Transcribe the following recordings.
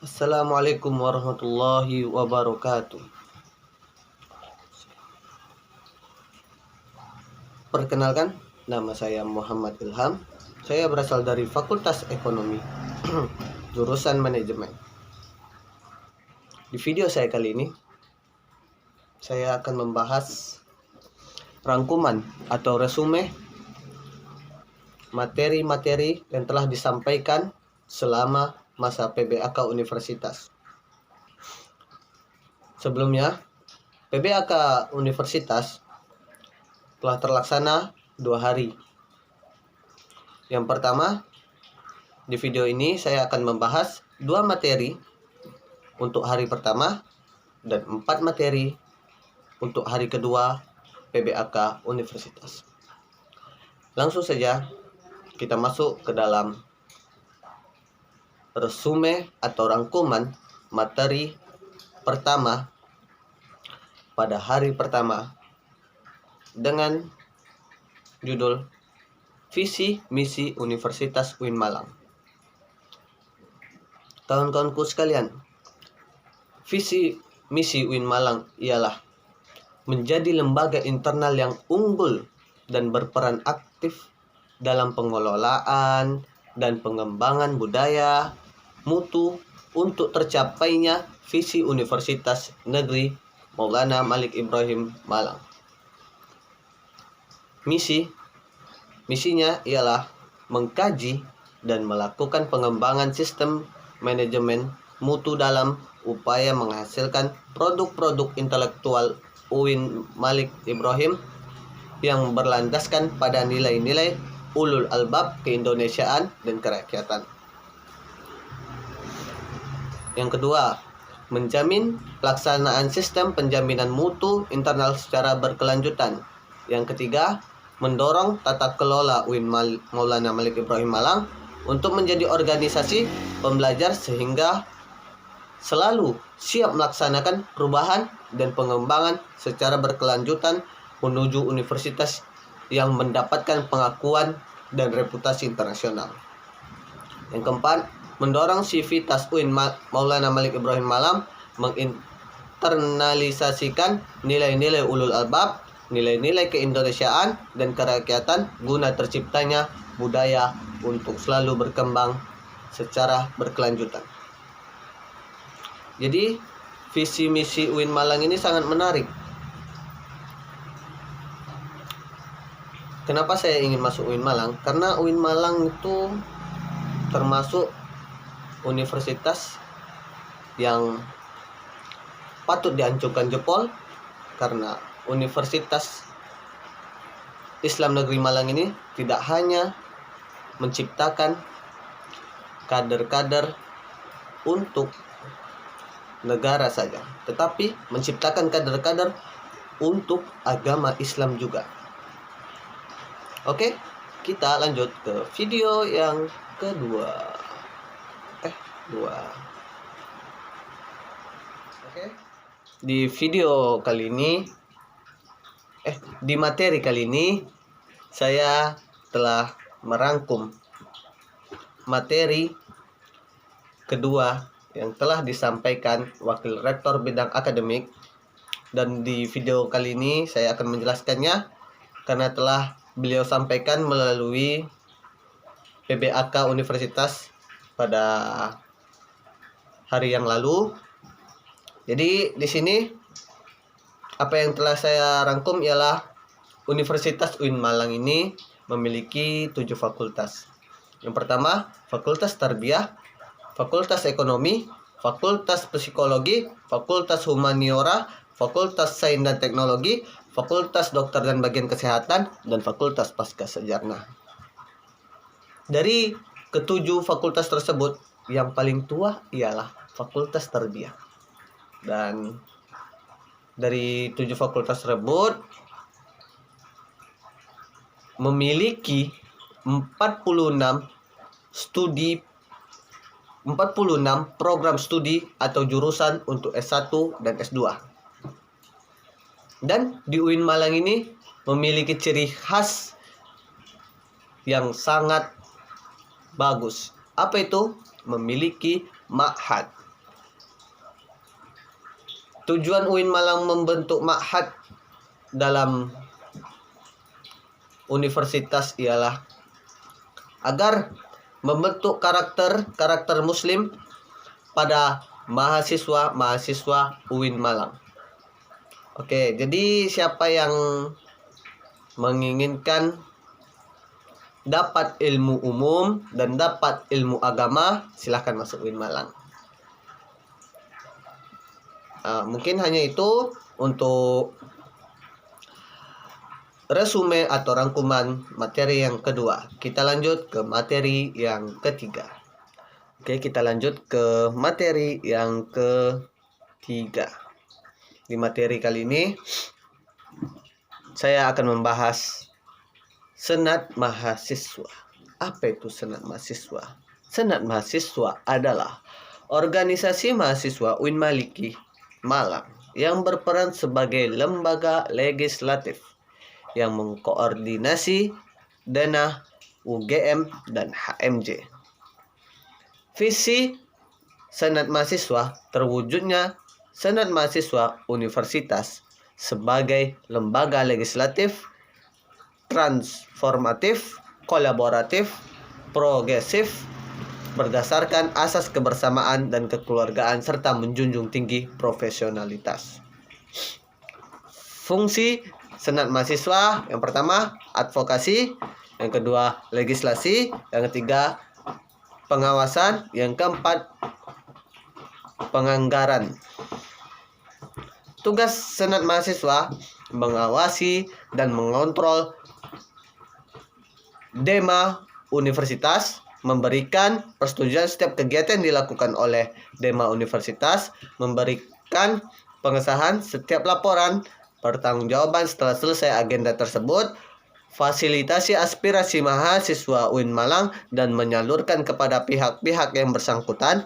Assalamualaikum warahmatullahi wabarakatuh. Perkenalkan, nama saya Muhammad Ilham. Saya berasal dari Fakultas Ekonomi, jurusan Manajemen. Di video saya kali ini, saya akan membahas rangkuman atau resume materi-materi yang telah disampaikan selama masa PBAK Universitas. Sebelumnya, PBAK Universitas telah terlaksana 2 hari. Yang pertama, di video ini saya akan membahas 2 materi untuk hari pertama dan 4 materi untuk hari kedua PBAK Universitas. Langsung saja kita masuk ke dalam resume atau rangkuman materi pertama pada hari pertama dengan judul Visi Misi Universitas UIN Malang. Kawan-kawanku sekalian, visi misi UIN Malang ialah menjadi lembaga internal yang unggul dan berperan aktif dalam pengelolaan dan pengembangan budaya, mutu untuk tercapainya visi Universitas Negeri Maulana Malik Ibrahim Malang. Misinya ialah mengkaji dan melakukan pengembangan sistem manajemen mutu dalam upaya menghasilkan produk-produk intelektual UIN Malik Ibrahim yang berlandaskan pada nilai-nilai ulul albab keindonesiaan dan kerakyatan. Yang kedua, menjamin pelaksanaan sistem penjaminan mutu internal secara berkelanjutan. Yang ketiga, mendorong tata kelola UIN Maulana Malik Ibrahim Malang untuk menjadi organisasi pembelajar sehingga selalu siap melaksanakan perubahan dan pengembangan secara berkelanjutan menuju universitas yang mendapatkan pengakuan dan reputasi internasional. Yang keempat, mendorong sivitas UIN Maulana Malik Ibrahim Malang menginternalisasikan nilai-nilai ulul albab, nilai-nilai keindonesiaan dan kerakyatan guna terciptanya budaya untuk selalu berkembang secara berkelanjutan. Jadi, visi misi UIN Malang ini sangat menarik. Kenapa saya ingin masuk UIN Malang? Karena UIN Malang itu termasuk universitas yang patut diacungkan jempol, karena Universitas Islam Negeri Malang ini tidak hanya menciptakan kader-kader untuk negara saja, tetapi menciptakan kader-kader untuk agama Islam juga. Oke, kita lanjut ke video yang kedua. Oke. Di video kali ini di materi kali ini saya telah merangkum materi kedua yang telah disampaikan Wakil Rektor Bidang Akademik, dan di video kali ini saya akan menjelaskannya karena telah beliau sampaikan melalui PBAK Universitas pada hari yang lalu. Jadi di sini apa yang telah saya rangkum ialah Universitas UIN Malang ini memiliki 7 fakultas. Yang pertama, Fakultas Tarbiyah, Fakultas Ekonomi, Fakultas Psikologi, Fakultas Humaniora, Fakultas Sains dan Teknologi, Fakultas Dokter dan Bagian Kesehatan, dan Fakultas Pascasarjana. Dari ketujuh fakultas tersebut, yang paling tua ialah Fakultas Tarbiyah. Dan dari 7 fakultas tersebut memiliki 46 program studi atau jurusan untuk S1 dan S2. Dan di UIN Malang ini memiliki ciri khas yang sangat bagus. Apa itu? Memiliki ma'had. Tujuan UIN Malang membentuk ma'had dalam universitas ialah agar membentuk karakter muslim pada mahasiswa UIN Malang. Oke, jadi siapa yang menginginkan dapat ilmu umum dan dapat ilmu agama, silahkan masuk UIN Malang. Mungkin hanya itu untuk resume atau rangkuman materi yang kedua. Kita lanjut ke materi yang ketiga. Oke, kita lanjut ke materi yang ketiga. Di materi kali ini saya akan membahas Senat Mahasiswa. Apa itu Senat Mahasiswa? Senat Mahasiswa adalah organisasi mahasiswa UIN Maliki Malang yang berperan sebagai lembaga legislatif yang mengkoordinasi dana UGM dan HMJ. Visi Senat Mahasiswa terwujudnya Senat Mahasiswa Universitas sebagai lembaga legislatif transformatif, kolaboratif, progresif, berdasarkan asas kebersamaan dan kekeluargaan serta menjunjung tinggi profesionalitas. Fungsi Senat Mahasiswa yang pertama advokasi, yang kedua legislasi, yang ketiga pengawasan, yang keempat penganggaran. Tugas Senat Mahasiswa mengawasi dan mengontrol Dema Universitas, memberikan persetujuan setiap kegiatan yang dilakukan oleh Dema Universitas, memberikan pengesahan setiap laporan, pertanggungjawaban setelah selesai agenda tersebut, fasilitasi aspirasi mahasiswa UIN Malang dan menyalurkan kepada pihak-pihak yang bersangkutan,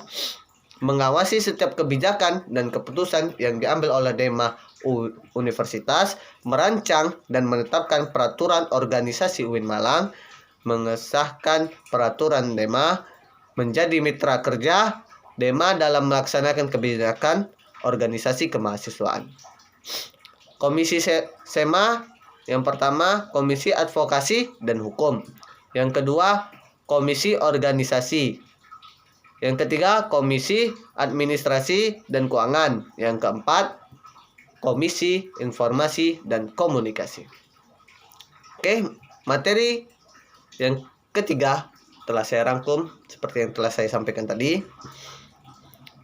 mengawasi setiap kebijakan dan keputusan yang diambil oleh Dema Universitas, merancang dan menetapkan peraturan organisasi UIN Malang, mengesahkan peraturan Dema, menjadi mitra kerja Dema dalam melaksanakan kebijakan organisasi kemahasiswaan. Komisi SEMA yang pertama Komisi Advokasi dan Hukum, yang kedua Komisi Organisasi, yang ketiga Komisi Administrasi dan Keuangan, yang keempat Komisi Informasi dan Komunikasi. Oke, materi yang ketiga telah saya rangkum seperti yang telah saya sampaikan tadi.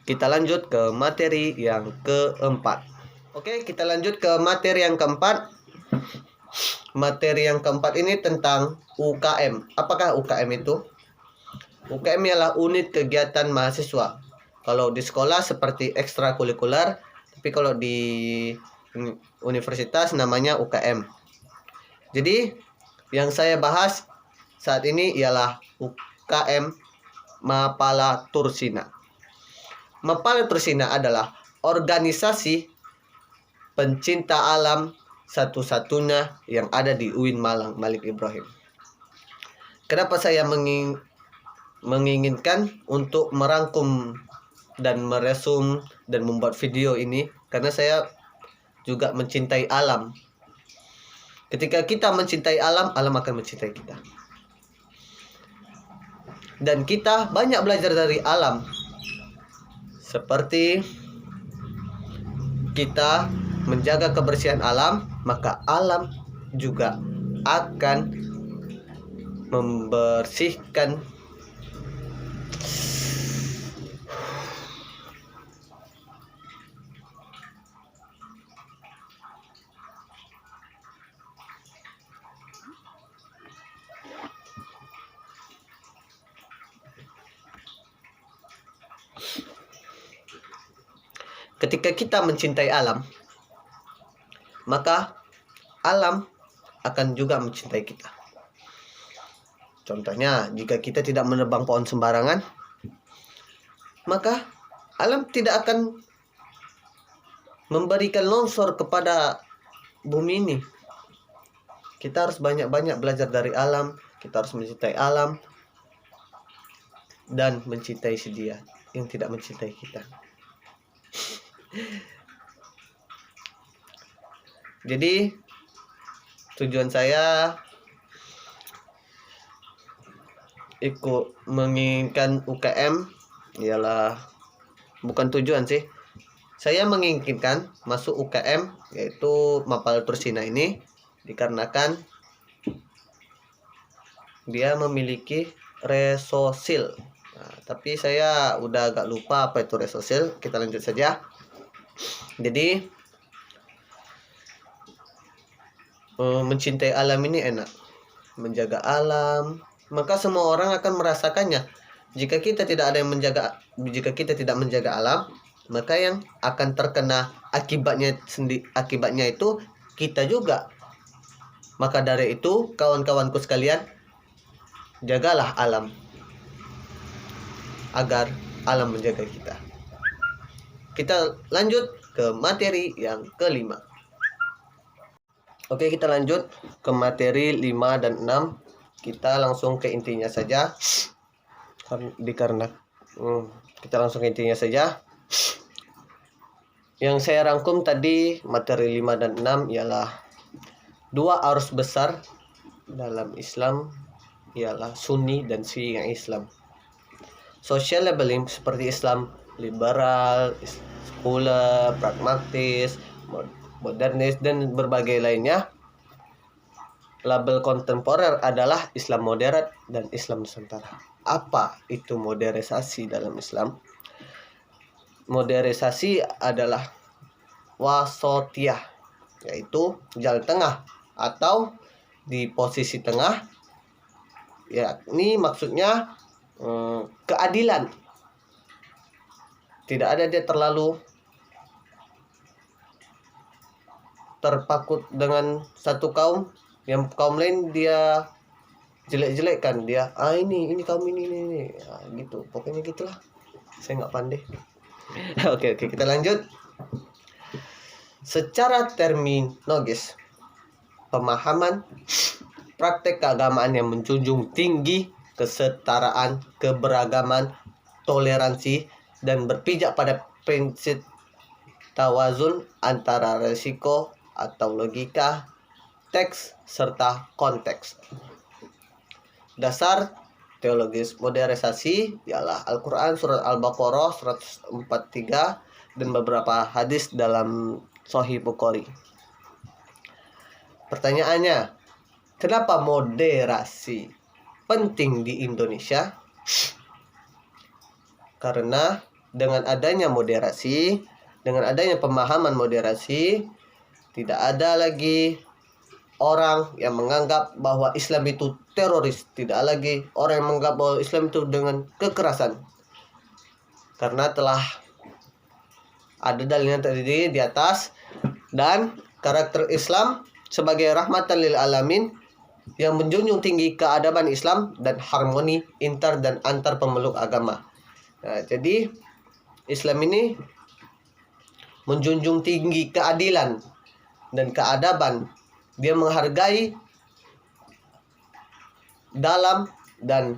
Kita lanjut ke materi yang keempat. Oke, kita lanjut ke materi yang keempat. Materi yang keempat ini tentang UKM. Apakah UKM itu? UKM ialah unit kegiatan mahasiswa. Kalau di sekolah seperti ekstrakurikuler, tapi kalau di universitas namanya UKM. Jadi yang saya bahas saat ini ialah UKM Mapala Tursina. Mapala Tursina adalah organisasi pencinta alam satu-satunya yang ada di UIN Malang Malik Ibrahim. Kenapa saya menginginkan untuk merangkum dan meresum dan membuat video ini? Karena saya juga mencintai alam. Ketika kita mencintai alam, alam akan mencintai kita. Dan kita banyak belajar dari alam. Seperti kita menjaga kebersihan alam, maka alam juga akan membersihkan ketika kita mencintai alam, maka alam akan juga mencintai kita. Contohnya, jika kita tidak menebang pohon sembarangan, maka alam tidak akan memberikan longsor kepada bumi ini. Kita harus banyak-banyak belajar dari alam, kita harus mencintai alam, dan mencintai si dia yang tidak mencintai kita. Jadi tujuan saya ikut menginginkan UKM ialah, bukan tujuan sih, saya menginginkan masuk UKM yaitu Mapal Tursina ini dikarenakan dia memiliki resosil. Nah, tapi saya udah agak lupa apa itu resosil. Kita lanjut saja. Jadi mencintai alam ini enak, menjaga alam, maka semua orang akan merasakannya. Jika kita tidak tidak menjaga alam, maka yang akan terkena akibatnya itu kita juga. Maka dari itu, kawan-kawanku sekalian, jagalah alam agar alam menjaga kita. Kita lanjut ke materi yang kelima. Oke, kita lanjut ke materi 5 dan 6. Kita langsung ke intinya saja. Kita langsung ke intinya saja. Yang saya rangkum tadi materi 5 dan 6 ialah dua arus besar dalam Islam, ialah Sunni dan Syiah Islam. Social labeling seperti Islam liberal, sekuler, pragmatis, modernis, dan berbagai lainnya. Label kontemporer adalah Islam moderat dan Islam Nusantara. Apa itu modernisasi dalam Islam? Modernisasi adalah wasatiyah, yaitu jalan tengah atau di posisi tengah, yakni maksudnya keadilan. Tidak ada dia terlalu terpaku dengan satu kaum, yang kaum lain dia jelek-jelekkan, dia ini kaum ini gitu, pokoknya gitulah, saya nggak pandai. Oke, kita lanjut. Secara terminologis, pemahaman praktek keagamaan yang menjunjung tinggi kesetaraan, keberagaman, toleransi, dan berpijak pada prinsip tawazun antara resiko atau logika, teks, serta konteks. Dasar teologis modernisasi ialah Al-Quran surat Al-Baqarah 143 dan beberapa hadis dalam Sahih Bukhari. Pertanyaannya, kenapa moderasi penting di Indonesia? Karena dengan adanya moderasi, dengan adanya pemahaman moderasi, tidak ada lagi orang yang menganggap bahwa Islam itu teroris. Tidak lagi orang yang menganggap bahwa Islam itu dengan kekerasan. Karena telah ada dalilnya tadi di atas. Dan karakter Islam sebagai rahmatan lil alamin yang menjunjung tinggi keadaban Islam dan harmoni inter dan antar pemeluk agama. Nah, jadi Islam ini menjunjung tinggi keadilan dan keadaban. Dia menghargai dalam dan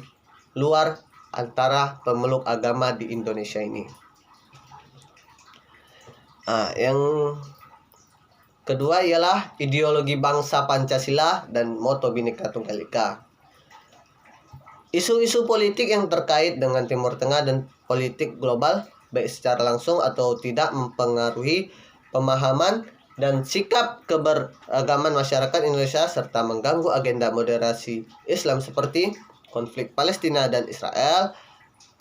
luar antara pemeluk agama di Indonesia ini. Yang kedua ialah ideologi bangsa Pancasila dan moto Bhinneka Tunggal Ika. Isu-isu politik yang terkait dengan Timur Tengah dan politik global, baik secara langsung atau tidak, mempengaruhi pemahaman dan sikap keberagaman masyarakat Indonesia serta mengganggu agenda moderasi Islam seperti konflik Palestina dan Israel,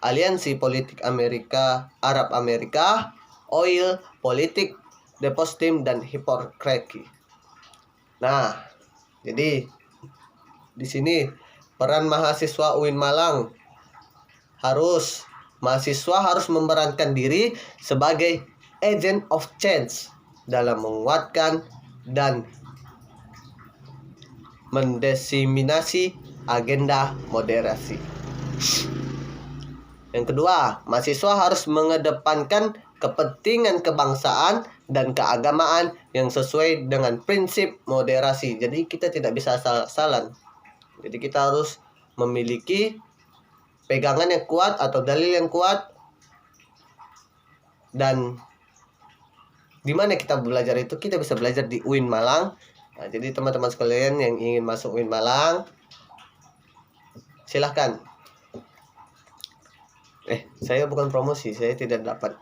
aliansi politik Arab Amerika, oil, politik, depostim, dan hipokresi. Nah, jadi di sini peran mahasiswa UIN Malang mahasiswa harus memerankan diri sebagai agent of change dalam menguatkan dan mendiseminasi agenda moderasi. Yang kedua, mahasiswa harus mengedepankan kepentingan kebangsaan dan keagamaan yang sesuai dengan prinsip moderasi. Jadi kita tidak bisa asal-asalan. Jadi kita harus memiliki pegangan yang kuat atau dalil yang kuat dan Di mana kita belajar itu? Kita bisa belajar di UIN Malang. Nah, jadi teman-teman sekalian yang ingin masuk UIN Malang, silahkan. Saya bukan promosi, saya tidak dapat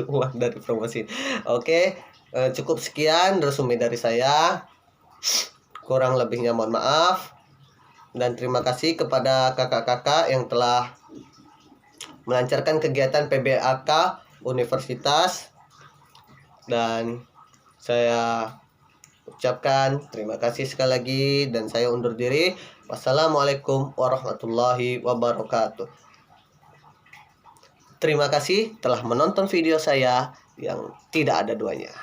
uang dari promosi. Oke, cukup sekian resume dari saya. Kurang lebihnya mohon maaf. Dan terima kasih kepada kakak-kakak yang telah melancarkan kegiatan PBAK Universitas. Dan saya ucapkan terima kasih sekali lagi dan saya undur diri. Wassalamualaikum warahmatullahi wabarakatuh. Terima kasih telah menonton video saya yang tidak ada duanya.